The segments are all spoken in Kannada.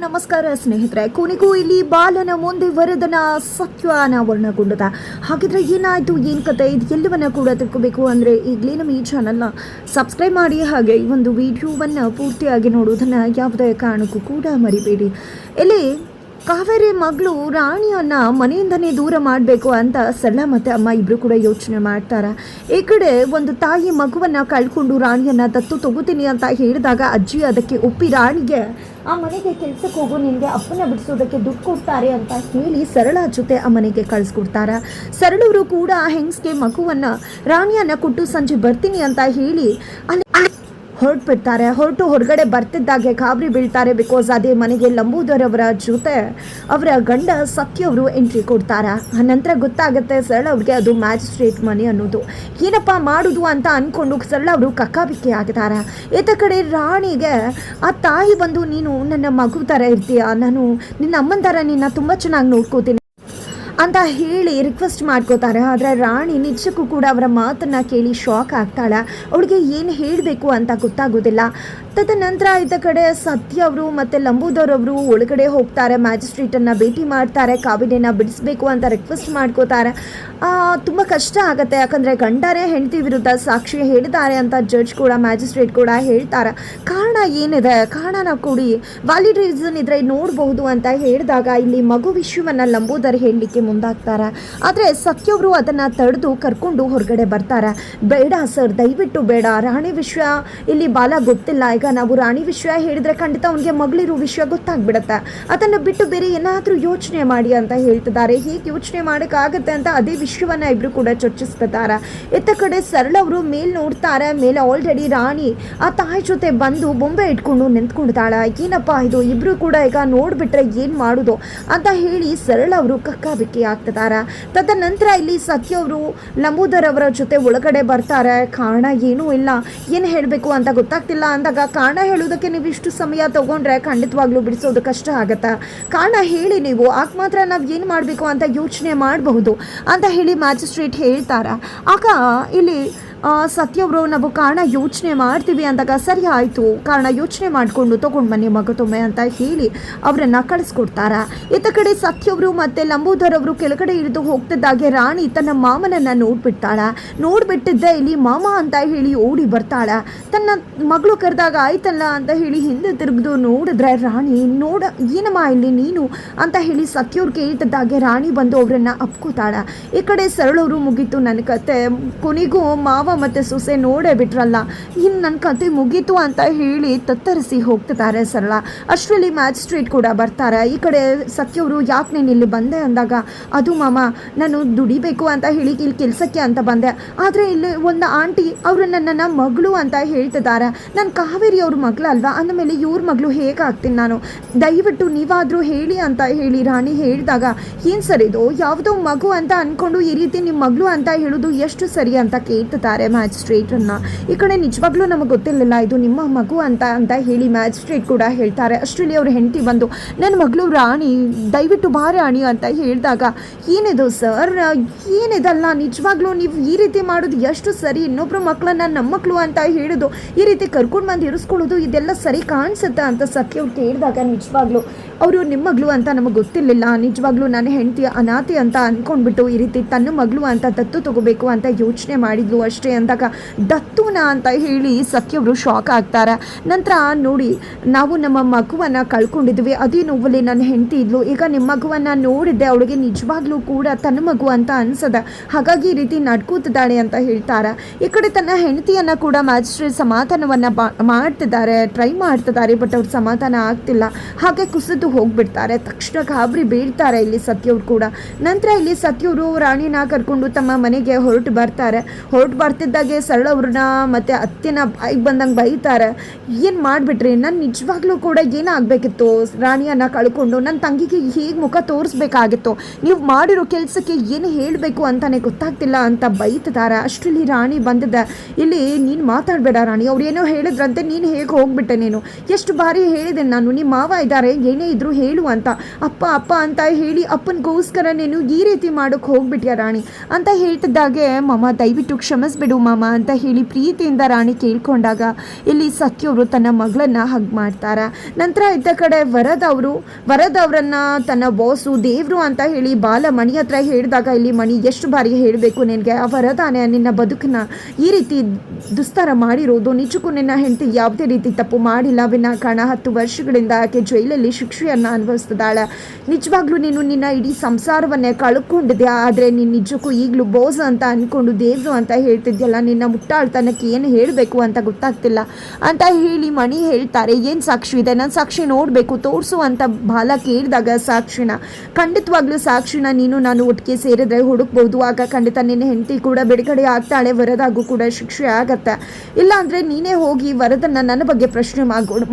ನಮಸ್ಕಾರ ಸ್ನೇಹಿತರೆ. ಕೊನೆಗೂ ಇಲ್ಲಿ ಬಾಲನ ಮುಂದೆ ವರದನ ಸತ್ಯ ಅನಾವರಣಗೊಂಡದ. ಹಾಗಿದ್ರೆ ಏನಾಯ್ತು, ಏನ್ ಕತೆ, ಇದು ಎಲ್ಲವನ್ನ ಕೂಡ ತಿಳ್ಕೋಬೇಕು ಅಂದ್ರೆ ಈಗಲೇ ನಮ್ಮ ಈ ಚಾನಲ್ನ ಸಬ್ಸ್ಕ್ರೈಬ್ ಮಾಡಿ, ಹಾಗೆ ಈ ಒಂದು ವಿಡಿಯೋವನ್ನ ಪೂರ್ತಿಯಾಗಿ ನೋಡೋದನ್ನ ಯಾವುದೇ ಕಾರಣಕ್ಕೂ ಕೂಡ ಮರಿಬೇಡಿ. ಇಲ್ಲಿ ಕಾವೇರಿ ಮಗಳು ರಾಣಿಯನ್ನ ಮನೆಯಿಂದನೇ ದೂರ ಮಾಡಬೇಕು ಅಂತ ಸರಳ ಮತ್ತು ಅಮ್ಮ ಇಬ್ಬರು ಕೂಡ ಯೋಚನೆ ಮಾಡ್ತಾರೆ. ಈ ಕಡೆ ಒಂದು ತಾಯಿ ಮಗುವನ್ನು ಕಳ್ಕೊಂಡು ರಾಣಿಯನ್ನ ದತ್ತು ತಗೋತೀನಿ ಅಂತ ಹೇಳಿದಾಗ ಅಜ್ಜಿ ಅದಕ್ಕೆ ಒಪ್ಪಿ ರಾಣಿಗೆ ಆ ಮನೆಗೆ ಕೆಲ್ಸಕ್ಕೆ ಹೋಗೋ, ನಿನಗೆ ಅಪ್ಪನ ಬಿಡಿಸೋದಕ್ಕೆ ದುಡ್ಡು ಕೊಡ್ತಾರೆ ಅಂತ ಹೇಳಿ ಸರಳ ಜೊತೆ ಆ ಮನೆಗೆ ಕಳಿಸ್ಕೊಡ್ತಾರೆ. ಸರಳವರು ಕೂಡ ಹೆಂಗ್ಸ್ಗೆ ಮಗುವನ್ನು ರಾಣಿಯನ್ನ ಕೊಟ್ಟು ಸಂಜೆ ಬರ್ತೀನಿ ಅಂತ ಹೇಳಿ ಅಲ್ಲಿ ಹೊರಟುಬಿಡ್ತಾರೆ. ಹೊರಗಡೆ ಬರ್ತಿದ್ದಾಗೆ ಗಾಬರಿ ಬೀಳ್ತಾರೆ. ಬಿಕಾಸ್ ಅದೇ ಮನೆಗೆ ಲಂಬೋದರ್ ಅವರ ಜೊತೆ ಅವರ ಗಂಡ ಸತ್ಯ ಅವರು ಎಂಟ್ರಿ ಕೊಡ್ತಾರೆ. ಆ ನಂತರ ಗೊತ್ತಾಗುತ್ತೆ ಸರಳ ಅವ್ರಿಗೆ ಅದು ಮ್ಯಾಜಿಸ್ಟ್ರೇಟ್ ಮನೆ ಅನ್ನೋದು. ಏನಪ್ಪ ಮಾಡೋದು ಅಂತ ಅಂದ್ಕೊಂಡು ಸರಳ ಅವರು ಕಕ್ಕಾಬಿಕ್ಕಿ ಆಗ್ತಾರೆ. ಈತ ಕಡೆ ರಾಣಿಗೆ ಆ ತಾಯಿ ಬಂದು, ನೀನು ನನ್ನ ಮಗು ಥರ ಇರ್ತೀಯ, ನಾನು ನಿನ್ನ ಅಮ್ಮನ ಥರ ನಿನ್ನ ತುಂಬ ಚೆನ್ನಾಗಿ ನೋಡ್ಕೋತೀನಿ ಅಂತ ಹೇಳಿ ರಿಕ್ವೆಸ್ಟ್ ಮಾಡ್ಕೋತಾರೆ. ಆದರೆ ರಾಣಿ ನಿಜಕ್ಕೂ ಕೂಡ ಅವರ ಮಾತನ್ನು ಕೇಳಿ ಶಾಕ್ ಆಗ್ತಾಳೆ. ಅವಳಿಗೆ ಏನು ಹೇಳಬೇಕು ಅಂತ ಗೊತ್ತಾಗೋದಿಲ್ಲ. ತದನಂತರ ಇದ್ದ ಕಡೆ ಸತ್ಯ ಅವರು ಮತ್ತು ಲಂಬೋದರ್ ಅವರು ಒಳಗಡೆ ಹೋಗ್ತಾರೆ, ಮ್ಯಾಜಿಸ್ಟ್ರೇಟನ್ನು ಭೇಟಿ ಮಾಡ್ತಾರೆ, ಕಾವೇರಿನ ಬಿಡಿಸ್ಬೇಕು ಅಂತ ರಿಕ್ವೆಸ್ಟ್ ಮಾಡ್ಕೋತಾರೆ. ತುಂಬ ಕಷ್ಟ ಆಗುತ್ತೆ, ಯಾಕಂದರೆ ಗಂಡನೇ ಹೆಂಡತಿ ವಿರುದ್ಧ ಸಾಕ್ಷಿ ಹೇಳಿದ್ದಾರೆ ಅಂತ ಜಡ್ಜ್ ಕೂಡ ಮ್ಯಾಜಿಸ್ಟ್ರೇಟ್ ಕೂಡ ಹೇಳ್ತಾರೆ. ಕಾರಣ ಏನಿದೆ, ಕಾರಣನ ಕೊಡಿ, ವ್ಯಾಲಿಡ್ ರೀಸನ್ ಇದ್ರೆ ನೋಡಬಹುದು ಅಂತ ಹೇಳಿದಾಗ ಇಲ್ಲಿ ಮಗು ವಿಷಯವನ್ನು ಲಂಬೋದರ್ ಹೇಳಲಿಕ್ಕೆ ಮುಂದಾಗ್ತಾರೆ. ಆದರೆ ಸತ್ಯ ಅವರು ಅದನ್ನು ತಡೆದು ಕರ್ಕೊಂಡು ಹೊರಗಡೆ ಬರ್ತಾರೆ. ಬೇಡ ಸರ್, ದಯವಿಟ್ಟು ಬೇಡ, ರಾಣಿ ವಿಷಯ ಇಲ್ಲಿ ಬಾಲ ಗೊತ್ತಿಲ್ಲ. ಈಗ ನಾವು ರಾಣಿ ವಿಷಯ ಹೇಳಿದ್ರೆ ಖಂಡಿತ ಅವನಿಗೆ ಮಗಳಿರೋ ವಿಷಯ ಗೊತ್ತಾಗ್ಬಿಡುತ್ತೆ, ಅದನ್ನು ಬಿಟ್ಟು ಬೇರೆ ಏನಾದರೂ ಯೋಚನೆ ಮಾಡಿ ಅಂತ ಹೇಳ್ತಿದ್ದಾರೆ. ಹೇಗೆ ಯೋಚನೆ ಮಾಡೋಕ್ಕಾಗತ್ತೆ ಅಂತ ಅದೇ ವಿಷಯವನ್ನ ಇಬ್ರು ಕೂಡ ಚರ್ಚಿಸ್ಕೊತಾರೆ. ಇತ್ತ ಕಡೆ ಸರಳ ಅವರು ಮೇಲ್ ನೋಡ್ತಾರೆ. ಮೇಲೆ ಆಲ್ರೆಡಿ ರಾಣಿ ಆ ತಾಯಿ ಜೊತೆ ಬಂದು ಬೊಂಬೆ ಇಟ್ಕೊಂಡು ನಿಂತ್ಕೊಂಡಿದ್ದಾಳೆ. ಏನಪ್ಪ ಇದು, ಇಬ್ರು ಕೂಡ ಈಗ ನೋಡ್ಬಿಟ್ರೆ ಏನ್ ಮಾಡುದು ಅಂತ ಹೇಳಿ ಸರಳ ಅವರು ಕಕ್ಕಾಬಿಕ್ಕಿ ಆಗ್ತಿದ್ದಾರೆ. ತದನಂತರ ಇಲ್ಲಿ ಸತ್ಯ ಅವರು ಲಂಬೋದರ್ ಅವರ ಜೊತೆ ಒಳಗಡೆ ಬರ್ತಾರೆ. ಕಾರಣ ಏನೂ ಇಲ್ಲ, ಏನು ಹೇಳಬೇಕು ಅಂತ ಗೊತ್ತಾಗ್ತಿಲ್ಲ ಅಂದಾಗ, ಕಾರಣ ಹೇಳೋದಕ್ಕೆ ನೀವು ಇಷ್ಟು ಸಮಯ ತಗೊಂಡ್ರೆ ಖಂಡಿತವಾಗ್ಲೂ ಬಿಡಿಸೋದು ಕಷ್ಟ ಆಗತ್ತೆ, ಕಾರಣ ಹೇಳಿ ನೀವು, ಆಗ ಮಾತ್ರ ನಾವು ಏನು ಮಾಡಬೇಕು ಅಂತ ಯೋಚನೆ ಮಾಡಬಹುದು ಅಂತ ಹೇಳಿ ಮ್ಯಾಜಿಸ್ಟ್ರೇಟ್ ಹೇಳ್ತಾರೆ. ಆಗ ಇಲ್ಲಿ ಸತ್ಯ ಅವರು ನಾವು ಕಾರಣ ಯೋಚನೆ ಮಾಡ್ತೀವಿ ಅಂದಾಗ, ಸರಿ ಆಯಿತು, ಕಾರಣ ಯೋಚನೆ ಮಾಡಿಕೊಂಡು ತೊಗೊಂಡು ಬನ್ನಿ ಮಗತೊಮ್ಮೆ ಅಂತ ಹೇಳಿ ಅವರನ್ನು ಕಳಿಸ್ಕೊಡ್ತಾರೆ. ಇತ್ತ ಕಡೆ ಸತ್ಯ ಅವರು ಮತ್ತು ಲಂಬೋದರ್ ಅವರು ಕೆಳಗಡೆ ಇಳಿದು ಹೋಗ್ತಿದ್ದಾಗೆ ರಾಣಿ ತನ್ನ ಮಾಮನನ್ನು ನೋಡ್ಬಿಡ್ತಾಳೆ. ನೋಡ್ಬಿಟ್ಟಿದ್ದೆ ಇಲ್ಲಿ ಮಾಮ ಅಂತ ಹೇಳಿ ಓಡಿ ಬರ್ತಾಳೆ. ತನ್ನ ಮಗಳು ಕರೆದಾಗ ಆಯ್ತಲ್ಲ ಅಂತ ಹೇಳಿ ಹಿಂದೆ ತಿರುಗಿದು ನೋಡಿದ್ರೆ ರಾಣಿ, ನೋಡ ಏನಮ್ಮ ಇಲ್ಲಿ ನೀನು ಅಂತ ಹೇಳಿ ಸತ್ಯ ಅವ್ರು ಕೇಳ್ತಿದ್ದಾಗೆ ರಾಣಿ ಬಂದು ಅವರನ್ನು ಅಪ್ಕೋತಾಳೆ. ಈ ಕಡೆ ಸರಳವರು, ಮುಗೀತು ನನ್ನ ಕತೆ, ಕೊನೆಗೂ ಮಾವ ಮತ್ತೆ ಸೊಸೆ ನೋಡೇ ಬಿಟ್ರಲ್ಲ, ಇನ್ನು ನನ್ನ ಕತೆ ಮುಗೀತು ಅಂತ ಹೇಳಿ ತತ್ತರಿಸಿ ಹೋಗ್ತಿದ್ದಾರೆ ಸರಳ. ಅಷ್ಟರಲ್ಲಿ ಮ್ಯಾಜಿಸ್ಟ್ರೇಟ್ ಕೂಡ ಬರ್ತಾರೆ. ಈ ಕಡೆ ಸತ್ಯವರು, ಯಾಕೆ ನೀನು ಇಲ್ಲಿ ಬಂದೆ ಅಂದಾಗ, ಅದು ಮಾಮ ನಾನು ದುಡಿಬೇಕು ಅಂತ ಹೇಳಿ ಇಲ್ಲಿ ಕೆಲಸಕ್ಕೆ ಅಂತ ಬಂದೆ, ಆದರೆ ಇಲ್ಲಿ ಒಂದು ಆಂಟಿ ಅವರು ನನ್ನನ್ನು ಮಗಳು ಅಂತ ಹೇಳ್ತಿದ್ದಾರೆ, ನಾನು ಕಾವೇರಿ ಅವ್ರ ಮಗಳು ಅಲ್ವಾ, ಅಂದಮೇಲೆ ಇವ್ರ ಮಗಳು ಹೇಗಾಗ್ತೀನಿ ನಾನು, ದಯವಿಟ್ಟು ನೀವಾದರೂ ಹೇಳಿ ಅಂತ ಹೇಳಿ ರಾಣಿ ಹೇಳಿದಾಗ, ಏನು ಸರಿ ಇದು, ಯಾವುದೋ ಮಗು ಅಂತ ಅಂದ್ಕೊಂಡು ಈ ರೀತಿ ನಿಮ್ಮ ಮಗಳು ಅಂತ ಹೇಳೋದು ಎಷ್ಟು ಸರಿ ಅಂತ ಕೇಳ್ತಿದ್ದಾರೆ ಮ್ಯಾಜಿಸ್ಟ್ರೇಟನ್ನ. ಈ ಕಡೆ ನಿಜವಾಗ್ಲೂ ನಮಗೆ ಗೊತ್ತಿರಲಿಲ್ಲ ಇದು ನಿಮ್ಮ ಮಗು ಅಂತ ಹೇಳಿ ಮ್ಯಾಜಿಸ್ಟ್ರೇಟ್ ಕೂಡ ಹೇಳ್ತಾರೆ. ಅಷ್ಟರಲ್ಲಿ ಅವ್ರ ಹೆಂಡತಿ ಬಂದು, ನನ್ನ ಮಗಳು ರಾಣಿ, ದಯವಿಟ್ಟು ಬಾ ರಾಣಿ ಅಂತ ಹೇಳಿದಾಗ, ಏನಿದು ಸರ್, ಏನಿದಲ್ಲ, ನಿಜವಾಗ್ಲೂ ನೀವು ಈ ರೀತಿ ಮಾಡೋದು ಎಷ್ಟು ಸರಿ, ಇನ್ನೊಬ್ರು ಮಕ್ಕಳನ್ನ ನಮ್ಮ ಮಕ್ಕಳು ಅಂತ ಹೇಳೋದು, ಈ ರೀತಿ ಕರ್ಕೊಂಡು ಬಂದು ಇರಿಸ್ಕೊಳ್ಳೋದು, ಇದೆಲ್ಲ ಸರಿ ಕಾಣಿಸುತ್ತೆ ಅಂತ ಸತ್ಯ ಅವ್ರು ಕೇಳಿದಾಗ, ನಿಜವಾಗ್ಲೂ ಅವರು ನಿಮ್ಮ ಮಗಳು ಅಂತ ನಮಗೆ ಗೊತ್ತಿರಲಿಲ್ಲ, ನಿಜವಾಗ್ಲೂ ನನ್ನ ಹೆಂಡತಿ ಅನಾಥೆ ಅಂತ ಅಂದ್ಕೊಂಡ್ಬಿಟ್ಟು ಈ ರೀತಿ ತನ್ನ ಮಗಳು ಅಂತ ದತ್ತು ತಗೋಬೇಕು ಅಂತ ಯೋಚನೆ ಮಾಡಿದ್ಲು ಅಷ್ಟೇ ಅಂದಾಗ, ದತ್ತುನ ಅಂತ ಹೇಳಿ ಸತ್ಯವರು ಶಾಕ್ ಆಗ್ತಾರೆ. ನಂತರ ನೋಡಿ, ನಾವು ನಮ್ಮ ಮಗುವನ್ನು ಕಳ್ಕೊಂಡಿದ್ವಿ, ಅದೇ ನೋವಲ್ಲಿ ನನ್ನ ಹೆಂಡತಿ ಇದ್ಲು, ಈಗ ನಿಮ್ಮ ಮಗುವನ್ನು ನೋಡಿದ್ದೆ, ಅವಳಿಗೆ ನಿಜವಾಗ್ಲೂ ಕೂಡ ತನ್ನ ಮಗು ಅಂತ ಅನ್ಸದ, ಹಾಗಾಗಿ ಈ ರೀತಿ ನಡ್ಕೋತಿದ್ದಾಳೆ ಅಂತ ಹೇಳ್ತಾರೆ. ಈ ಕಡೆ ತನ್ನ ಹೆಂಡತಿಯನ್ನು ಕೂಡ ಮ್ಯಾಜಿಸ್ಟ್ರೇಟ್ ಸಮಾಧಾನವನ್ನು ಮಾಡ್ತಿದ್ದಾರೆ, ಟ್ರೈ ಮಾಡ್ತಿದ್ದಾರೆ, ಬಟ್ ಅವ್ರ ಸಮಾಧಾನ ಆಗ್ತಿಲ್ಲ. ಹಾಗೆ ಕುಸಿದು ಹೋಗ್ಬಿಡ್ತಾರೆ. ತಕ್ಷಣ ಗಾಬರಿ ಬೀಳ್ತಾರೆ ಇಲ್ಲಿ ಸತ್ಯವ್ರು ಕೂಡ. ನಂತರ ಇಲ್ಲಿ ಸತ್ಯವರು ರಾಣಿನ ಕರ್ಕೊಂಡು ತಮ್ಮ ಮನೆಗೆ ಹೊರಟು ಬರ್ತಿದ್ದಾಗೆ ಸರಳ ಅವ್ರನ್ನ ಮತ್ತೆ ಅತ್ತೆನ ಬಾಯಿಗೆ ಬಂದಂಗೆ ಬೈತಾರೆ. ಏನು ಮಾಡಿಬಿಟ್ರಿ, ನಾನು ನಿಜವಾಗ್ಲೂ ಕೂಡ ಏನಾಗಬೇಕಿತ್ತು, ರಾಣಿಯನ್ನ ಕಳ್ಕೊಂಡು ನನ್ನ ತಂಗಿಗೆ ಹೇಗೆ ಮುಖ ತೋರಿಸ್ಬೇಕಾಗಿತ್ತು, ನೀವು ಮಾಡಿರೋ ಕೆಲಸಕ್ಕೆ ಏನು ಹೇಳಬೇಕು ಅಂತಾನೆ ಗೊತ್ತಾಗ್ತಿಲ್ಲ ಅಂತ ಬೈತಿದ್ದಾರೆ. ಅಷ್ಟರಲ್ಲಿ ರಾಣಿ ಬಂದಿದ್ದೆ. ಇಲ್ಲಿ ನೀನು ಮಾತಾಡಬೇಡ ರಾಣಿ, ಅವ್ರು ಏನೋ ಹೇಳಿದ್ರಂತೆ, ನೀನು ಹೇಗೆ ಹೋಗ್ಬಿಟ್ಟೆ, ನೀನು ಎಷ್ಟು ಬಾರಿ ಹೇಳಿದೆ ನಾನು, ನಿಮ್ಮ ಮಾವ ಇದ್ದಾರೆ, ಏನೇ ಇದ್ರು ಹೇಳು ಅಂತ, ಅಪ್ಪ ಅಪ್ಪ ಅಂತ ಹೇಳಿ ಅಪ್ಪನಿಗೋಸ್ಕರ ನೀನು ಈ ರೀತಿ ಮಾಡೋಕ್ಕೆ ಹೋಗ್ಬಿಟ್ಯಾ ರಾಣಿ ಅಂತ ಹೇಳ್ತಿದ್ದಾಗೆ, ಮಾಮ ದಯವಿಟ್ಟು ಕ್ಷಮಿಸ್ಬಿಡಿ ಬಿಡು ಮಾಮ ಅಂತ ಹೇಳಿ ಪ್ರೀತಿಯಿಂದ ರಾಣಿ ಕೇಳ್ಕೊಂಡಾಗ ಇಲ್ಲಿ ಸತ್ಯ ಅವರು ತನ್ನ ಮಗಳನ್ನ ಹಗ್ ಮಾಡ್ತಾರೆ. ನಂತರ ಇದ್ದ ಕಡೆ ವರದ್ ಅವರನ್ನ ತನ್ನ ಬಾಸು ದೇವ್ರು ಅಂತ ಹೇಳಿ ಬಾಲ ಮಣಿ ಹತ್ರ ಹೇಳಿದಾಗ ಇಲ್ಲಿ ಮಣಿ ಎಷ್ಟು ಬಾರಿ ಹೇಳಬೇಕು ನಿನಗೆ, ಆ ವರದಾನೆ ನಿನ್ನ ಬದುಕನ್ನ ಈ ರೀತಿ ದುಸ್ತರ ಮಾಡಿರೋದು, ನಿಜಕ್ಕೂ ನಿನ್ನ ಹೆಂಡತಿ ಯಾವುದೇ ರೀತಿ ತಪ್ಪು ಮಾಡಿಲ್ಲ ವಿನಾಕಾರಣ 10 ವರ್ಷಗಳಿಂದ ಆಕೆ ಜೈಲಲ್ಲಿ ಶಿಕ್ಷೆಯನ್ನು ಅನುಭವಿಸ್ತಿದ್ದಾಳೆ. ನಿಜವಾಗ್ಲೂ ನೀನು ನಿನ್ನ ಇಡೀ ಸಂಸಾರವನ್ನೇ ಕಳ್ಕೊಂಡಿದ್ಯಾ, ಆದರೆ ನೀನು ನಿಜಕ್ಕೂ ಈಗಲೂ ಬೋಸ್ ಅಂತ ಅಂದ್ಕೊಂಡು ದೇವ್ರು ಅಂತ ಹೇಳ್ತಿದ್ಯಲ್ಲ, ನಿನ್ನ ಮುಟ್ಟಾಳ್ತನಕ್ಕೆ ಏನು ಹೇಳಬೇಕು ಅಂತ ಗೊತ್ತಾಗ್ತಿಲ್ಲ ಅಂತ ಹೇಳಿ ಮಣಿ ಹೇಳ್ತಾರೆ. ಏನು ಸಾಕ್ಷಿ ಇದೆ, ನಾನು ಸಾಕ್ಷಿ ನೋಡಬೇಕು ತೋರಿಸು ಅಂತ ಬಾಲ ಕೇಳಿದಾಗ ಸಾಕ್ಷಿನ ಖಂಡಿತವಾಗ್ಲೂ ಸಾಕ್ಷಿನ ನೀನು ನಾನು ಒಟ್ಟಿಗೆ ಸೇರಿದ್ರೆ ಹುಡುಕ್ಬೋದು, ಆಗ ಖಂಡಿತ ನಿನ್ನ ಹೆಂಡತಿ ಕೂಡ ಬಿಡುಗಡೆ ಆಗ್ತಾಳೆ, ವರದಾಗೂ ಕೂಡ ಶಿಕ್ಷೆ ಆಗತ್ತೆ. ಇಲ್ಲ ಅಂದರೆ ನೀನೇ ಹೋಗಿ ವರದನ್ನ ನನ್ನ ಬಗ್ಗೆ ಪ್ರಶ್ನೆ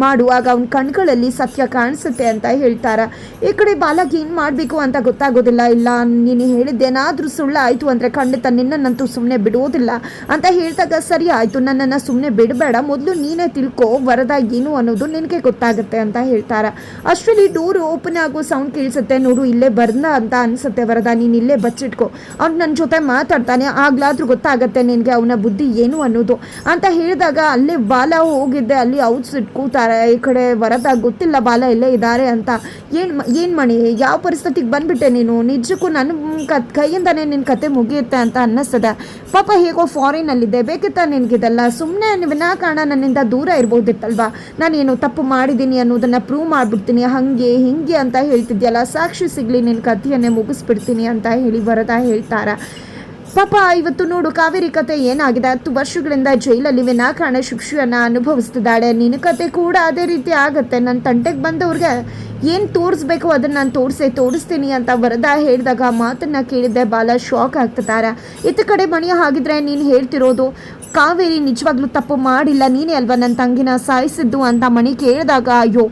ಮಾಡು, ಆಗ ಅವನ ಕಣ್ಗಳಲ್ಲಿ ಸತ್ಯ ಕಾಣಿಸುತ್ತೆ ಅಂತ ಹೇಳ್ತಾರೆ. ಈ ಕಡೆ ಬಾಲಗೆ ಏನು ಮಾಡಬೇಕು ಅಂತ ಗೊತ್ತಾಗೋದಿಲ್ಲ. ಇಲ್ಲ ನೀನು ಹೇಳಿದ್ದೇನಾದರೂ ಸುಳ್ಳು ಆಯಿತು ಅಂದರೆ ಖಂಡಿತ ನಿನ್ನನ್ನಂತೂ ಸುಮ್ಮನೆ ಬಿಡೋದಿಲ್ಲ ಅಂತ ಹೇಳಿದಾಗ ಸರಿ ಆಯಿತು, ನನ್ನನ್ನು ಸುಮ್ಮನೆ ಬಿಡಬೇಡ, ಮೊದಲು ನೀನೇ ತಿಳ್ಕೊ ವರದ ಏನು ಅನ್ನೋದು ನಿನಗೆ ಗೊತ್ತಾಗುತ್ತೆ ಅಂತ ಹೇಳ್ತಾರೆ. ಅಷ್ಟರಲ್ಲಿ ಡೋರ್ ಓಪನ್ ಆಗೋ ಸೌಂಡ್ ಕೇಳಿಸುತ್ತೆ. ನೋಡು ಇಲ್ಲೇ ಬರ್ದ ಅಂತ ಅನಿಸುತ್ತೆ ವರದ, ನೀನು ಇಲ್ಲೇ ಬಚ್ಚಿಟ್ಕೊ, ಅವ್ನು ನನ್ನ ಜೊತೆ ಮಾತಾಡ್ತಾನೆ, ಆಗ್ಲಾದ್ರೂ ಗೊತ್ತಾಗತ್ತೆ ನಿನಗೆ ಅವನ ಬುದ್ಧಿ ಏನು ಅನ್ನೋದು ಅಂತ ಹೇಳಿದಾಗ ಅಲ್ಲೇ ಬಾಲ ಹೋಗಿದ್ದೆ, ಅಲ್ಲಿ ಔಟ್ಸಿಟ್ ಕೂತಾರೆ. ಈ ಕಡೆ ವರದ ಗೊತ್ತಿಲ್ಲ ಬಾಲ ಇಲ್ಲೇ ಇದ್ದಾರೆ ಅಂತ. ಏನು ಮಣಿ ಯಾವ ಪರಿಸ್ಥಿತಿಗೆ ಬಂದ್ಬಿಟ್ಟೆ ನೀನು, ನಿಜಕ್ಕೂ ನನ್ನ ಕೈಯಿಂದನೇ ನಿನ್ನ ಕತೆ ಮುಗಿಯುತ್ತೆ ಅಂತ ಅನ್ನಿಸ್ತದೆ. ಪಾಪ ಹೇಗೋ ಫಾರಿನಲ್ಲಿದ್ದೆ, ಬೇಕಿತ್ತ ನಿನಗಿದೆಲ್ಲ, ಸುಮ್ಮನೆ ವಿನಾಕಾರಣ ನನ್ನಿಂದ ದೂರ ಇರ್ಬೋದಿತ್ತಲ್ವಾ, ನಾನೇನು ತಪ್ಪು ಮಾಡಿದ್ದೀನಿ ಅನ್ನೋದನ್ನು ಪ್ರೂವ್ ಮಾಡಿಬಿಡ್ತೀನಿ, ಹಾಗೆ ಹಿಂಗೆ ಅಂತ ಹೇಳ್ತಿದ್ಯಲ್ಲ, ಸಾಕ್ಷಿ ಸಿಗಲಿ ನಿನ್ನ ಕಥೆಯನ್ನೇ ಮುಗಿಸ್ಬಿಡ್ತೀನಿ ಅಂತ ಹೇಳಿ ವರದ ಹೇಳ್ತಾರೆ. ಪಾಪ ಇವತ್ತು ನೋಡು ಕಾವೇರಿ ಕತೆ ಏನಾಗಿದೆ, 10 ವರ್ಷಗಳಿಂದ ಜೈಲಲ್ಲಿ ವಿನಾಕಾರಣ ಶಿಕ್ಷೆಯನ್ನು ಅನುಭವಿಸ್ತಿದ್ದಾಳೆ. ನಿನ್ನ ಕತೆ ಕೂಡ ಅದೇ ರೀತಿ ಆಗುತ್ತೆ. ನನ್ನ ತಂಟೆಗೆ ಬಂದವ್ರಿಗೆ ಏನು ತೋರಿಸ್ಬೇಕು ಅದನ್ನು ನಾನು ತೋರಿಸ್ತೀನಿ ಅಂತ ವರದ ಹೇಳಿದಾಗ ಮಾತನ್ನು ಕೇಳಿದ್ದೆ ಬಾಲ ಶಾಕ್ ಆಗ್ತಿದ್ದಾರೆ. ಇತ್ತ ಕಡೆ ಮಣಿ ಹಾಗಿದ್ರೆ ನೀನು ಹೇಳ್ತಿರೋದು ಕಾವೇರಿ ನಿಜವಾಗ್ಲೂ ತಪ್ಪು ಮಾಡಿಲ್ಲ, ನೀನೇ ಅಲ್ವಾ ನನ್ನ ತಂಗಿನ ಸಾಯಿಸಿದ್ದು ಅಂತ ಮಣಿ ಕೇಳಿದಾಗ ಅಯ್ಯೋ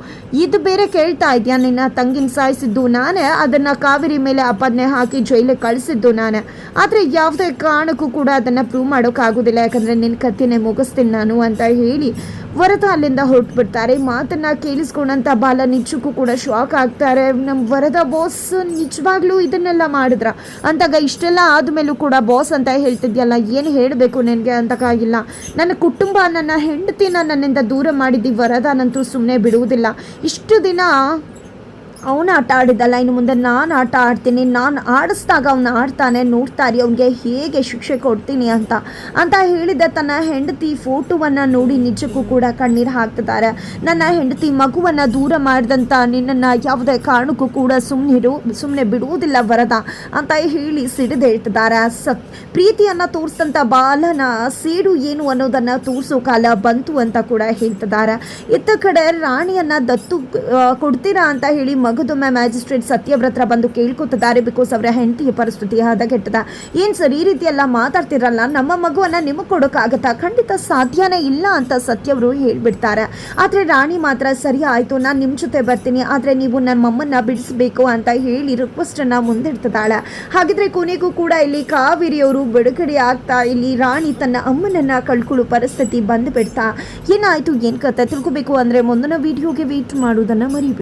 ಇದು ಬೇರೆ ಕೇಳ್ತಾ ಇದೆಯಾ, ನಿನ್ನ ತಂಗಿನ ಸಾಯಿಸಿದ್ದು ನಾನೇ, ಅದನ್ನು ಕಾವೇರಿ ಮೇಲೆ ಆಪಾದನೆ ಹಾಕಿ ಜೈಲಿಗೆ ಕಳಿಸಿದ್ದು ನಾನೇ, ಆದರೆ ಯಾವುದೇ ಕಾರಣಕ್ಕೂ ಕೂಡ ಅದನ್ನು ಪ್ರೂವ್ ಮಾಡೋಕ್ಕಾಗೋದಿಲ್ಲ, ಯಾಕಂದರೆ ನಿನ್ನ ಕಥೆನೇ ಮುಗಿಸ್ತೀನಿ ನಾನು ಅಂತ ಹೇಳಿ ವರದ ಅಲ್ಲಿಂದ ಹೊರಟುಬಿಡ್ತಾರೆ. ಮಾತನ್ನು ಕೇಳಿಸ್ಕೊಂಡಂಥ ಬಾಲ ನಿಜಕ್ಕೂ ಕೂಡ ಶಾಕ್ ಆಗ್ತಾರೆ. ನಮ್ಮ ವರದ ಬಾಸ್ ನಿಜವಾಗ್ಲೂ ಇದನ್ನೆಲ್ಲ ಮಾಡಿದ್ರ ಅಂತಾಗ ಇಷ್ಟೆಲ್ಲ ಆದಮೇಲೂ ಕೂಡ ಬಾಸ್ ಅಂತ ಹೇಳ್ತಿದ್ಯಲ್ಲ, ಏನು ಹೇಳಬೇಕು ನಿನಗೆ ಅಂತಕ್ಕಾಗಿಲ್ಲ, ನನ್ನ ಕುಟುಂಬ ನನ್ನ ಹೆಂಡತಿನ ನನ್ನಿಂದ ದೂರ ಮಾಡಿದ್ದು ವರದನಂತೂ ಸುಮ್ಮನೆ ಬಿಡುವುದಿಲ್ಲ. ಇಷ್ಟು ದಿನ ಅವನು ಆಟ ಆಡಿದ್ದಲ್ಲ, ಇನ್ನು ಮುಂದೆ ನಾನು ಆಟ ಆಡ್ತೀನಿ, ನಾನು ಆಡಿಸ್ದಾಗ ಅವನು ಆಡ್ತಾನೆ, ನೋಡ್ತಾರೆ ಅವನಿಗೆ ಹೇಗೆ ಶಿಕ್ಷೆ ಕೊಡ್ತೀನಿ ಅಂತ ಹೇಳಿದ ತನ್ನ ಹೆಂಡತಿ ಫೋಟೋವನ್ನು ನೋಡಿ ನಿಜಕ್ಕೂ ಕೂಡ ಕಣ್ಣೀರು ಹಾಕ್ತಿದ್ದಾರೆ. ನನ್ನ ಹೆಂಡತಿ ಮಗುವನ್ನು ದೂರ ಮಾಡಿದಂಥ ನಿನ್ನನ್ನು ಯಾವುದೇ ಕಾರಣಕ್ಕೂ ಕೂಡ ಸುಮ್ಮನೆ ಬಿಡುವುದಿಲ್ಲ ವರದ ಅಂತ ಹೇಳಿ ಸಿಡಿದು ಹೇಳ್ತಿದ್ದಾರೆ. ಪ್ರೀತಿಯನ್ನು ತೋರಿಸಿದಂಥ ಬಾಲನ ಸೇಡು ಏನು ಅನ್ನೋದನ್ನು ತೋರಿಸೋ ಕಾಲ ಬಂತು ಅಂತ ಕೂಡ ಹೇಳ್ತಿದ್ದಾರೆ. ಇತ್ತ ಕಡೆ ರಾಣಿಯನ್ನು ದತ್ತು ಕೊಡ್ತೀರಾ ಅಂತ ಹೇಳಿ ಮಗದೊಮ್ಮೆ ಮ್ಯಾಜಿಸ್ಟ್ರೇಟ್ ಸತ್ಯವ್ರತ್ರ ಬಂದು ಕೇಳ್ಕೊತಿದ್ದಾರೆ. ಬಿಕಾಸ್ ಅವರ ಹೆಂಡತಿಯ ಪರಿಸ್ಥಿತಿ ಹದಗೆಟ್ಟದ. ಏನು ಸರ್ ಈ ರೀತಿ ಎಲ್ಲ ಮಾತಾಡ್ತಿರಲ್ಲ, ನಮ್ಮ ಮಗುವನ್ನು ನಿಮಗೆ ಕೊಡೋಕ್ಕಾಗತ್ತಾ, ಖಂಡಿತ ಸಾಧ್ಯನೇ ಇಲ್ಲ ಅಂತ ಸತ್ಯವರು ಹೇಳ್ಬಿಡ್ತಾರೆ. ಆದರೆ ರಾಣಿ ಮಾತ್ರ ಸರಿ ಆಯಿತು, ನಾನು ನಿಮ್ಮ ಜೊತೆ ಬರ್ತೀನಿ, ಆದರೆ ನೀವು ನನ್ನ ಮಮ್ಮನ್ನ ಬಿಡಿಸ್ಬೇಕು ಅಂತ ಹೇಳಿ ರಿಕ್ವೆಸ್ಟನ್ನು ಮುಂದಿಡ್ತಿದ್ದಾಳೆ. ಹಾಗಿದ್ರೆ ಕೊನೆಗೂ ಕೂಡ ಇಲ್ಲಿ ಕಾವೇರಿಯವರು ಬಿಡುಗಡೆ ಆಗ್ತಾ ಇಲ್ಲಿ ರಾಣಿ ತನ್ನ ಅಮ್ಮನನ್ನು ಕಳ್ಕೊಳ್ಳೋ ಪರಿಸ್ಥಿತಿ ಬಂದುಬಿಡ್ತಾ. ಏನಾಯಿತು ಏನು ಕತೆ ತಿಳ್ಕೊಬೇಕು ಅಂದರೆ ಮುಂದಿನ ವಿಡಿಯೋಗೆ ವೇಟ್ ಮಾಡೋದನ್ನು ಮರಿಬೇಡಿ.